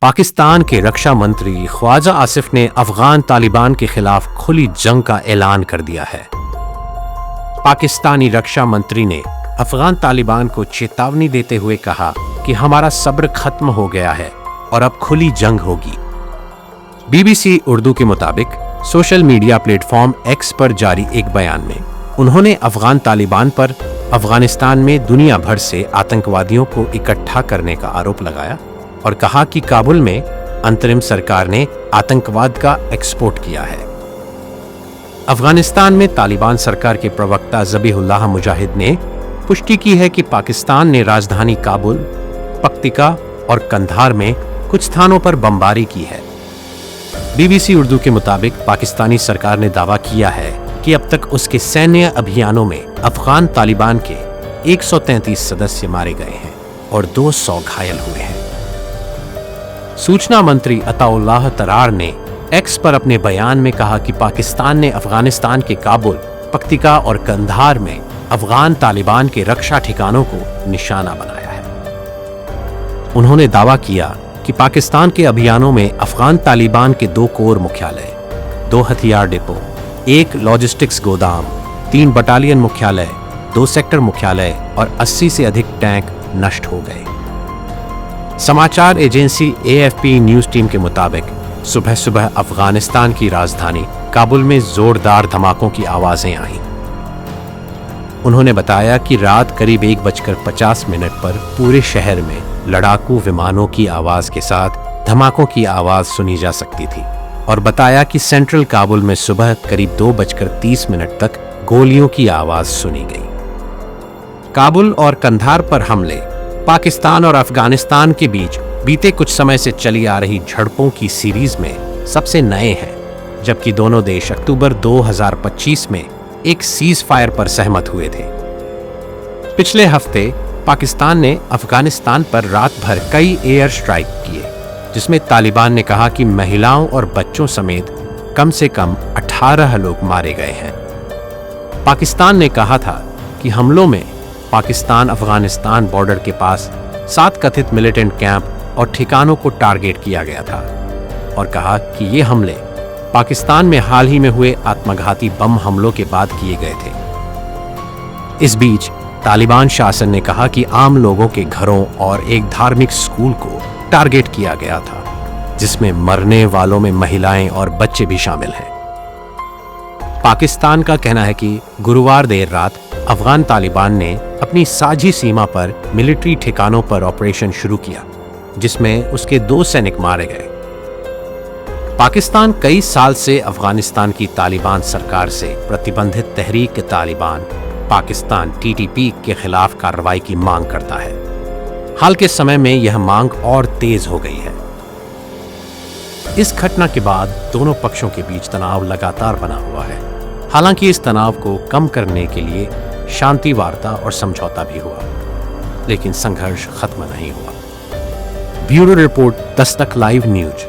पाकिस्तान के रक्षा मंत्री ख्वाजा आसिफ ने अफगान तालिबान के खिलाफ खुली जंग का ऐलान कर दिया है। पाकिस्तानी रक्षा मंत्री ने अफगान तालिबान को चेतावनी देते हुए कहा कि हमारा सब्र खत्म हो गया है और अब खुली जंग होगी। BBC उर्दू के मुताबिक सोशल मीडिया प्लेटफॉर्म एक्स पर जारी एक बयान में उन्होंने अफगान तालिबान पर अफगानिस्तान में दुनिया भर से आतंकवादियों को इकट्ठा करने का आरोप लगाया और कहा कि काबुल में अंतरिम सरकार ने आतंकवाद का एक्सपोर्ट किया है। अफगानिस्तान में तालिबान सरकार के प्रवक्ता ज़बीहुल्लाह मुजाहिद ने पुष्टि की है कि पाकिस्तान ने राजधानी काबुल, पक्तिका और कंधार में कुछ स्थानों पर बमबारी की है। BBC उर्दू के मुताबिक पाकिस्तानी सरकार ने दावा किया है कि अब तक उसके सैन्य अभियानों में अफगान तालिबान के 133 सदस्य मारे गए हैं और 200 घायल हुए हैं। सूचना मंत्री अताउल्लाह तरार ने एक्स पर अपने बयान में कहा कि पाकिस्तान ने अफगानिस्तान के काबुल, पक्तिका और कंधार में अफगान तालिबान के रक्षा ठिकानों को निशाना बनाया है। उन्होंने दावा किया कि पाकिस्तान के अभियानों में अफगान तालिबान के 2 कोर मुख्यालय, 2 हथियार डिपो, 1 लॉजिस्टिक्स गोदाम, 3 बटालियन मुख्यालय, 2 सेक्टर मुख्यालय और 80 से अधिक टैंक नष्ट हो गए। समाचार एजेंसी AFP न्यूज टीम के मुताबिक सुबह सुबह अफगानिस्तान की राजधानी काबुल में जोरदार धमाकों की आवाजें आईं। उन्होंने बताया कि रात करीब 1:50 पर पूरे शहर में लड़ाकू विमानों की आवाज के साथ धमाकों की आवाज सुनी जा सकती थी और बताया कि सेंट्रल काबुल में सुबह करीब 2:30 तक गोलियों की आवाज सुनी गई। काबुल और कंधार पर हमले पाकिस्तान और अफगानिस्तान के बीच बीते कुछ समय से चली आ रही झड़पों की सीरीज में सबसे नए हैं, जबकि दोनों देश अक्टूबर 2025 में एक सीज फायर पर सहमत हुए थे। पिछले हफ्ते पाकिस्तान ने अफगानिस्तान पर रात भर कई एयर स्ट्राइक किए, जिसमें तालिबान ने कहा कि महिलाओं और बच्चों समेत कम से कम 18 लोग मारे गए हैं। पाकिस्तान ने कहा था कि हमलों में पाकिस्तान अफगानिस्तान बॉर्डर के पास 7 कथित मिलिटेंट कैंप और ठिकानों को टारगेट किया गया था और कहा कि ये हमले पाकिस्तान में हाल ही में हुए आत्मघाती बम हमलों के बाद किए गए थे। इस बीच तालिबान शासन ने कहा कि आम लोगों के घरों और एक धार्मिक स्कूल को टारगेट किया गया था, जिसमें मरने वालों में महिलाएं और बच्चे भी शामिल हैं। पाकिस्तान का कहना है कि गुरुवार देर रात अफगान तालिबान ने अपनी साझी सीमा पर मिलिट्री ठिकानों पर ऑपरेशन शुरू किया, जिसमें उसके 2 सैनिक मारे गए। पाकिस्तान कई साल से अफगानिस्तान की तालिबान सरकार से प्रतिबंधित तहरीक तालिबान पाकिस्तान TTP के खिलाफ कार्रवाई की मांग करता है। हाल के समय में यह मांग और तेज हो गई है। इस घटना के बाद दोनों पक्षों के बीच तनाव लगातार बना हुआ है। हालांकि इस तनाव को कम करने के लिए शांति वार्ता और समझौता भी हुआ, लेकिन संघर्ष खत्म नहीं हुआ। Bureau report, Dastak live news.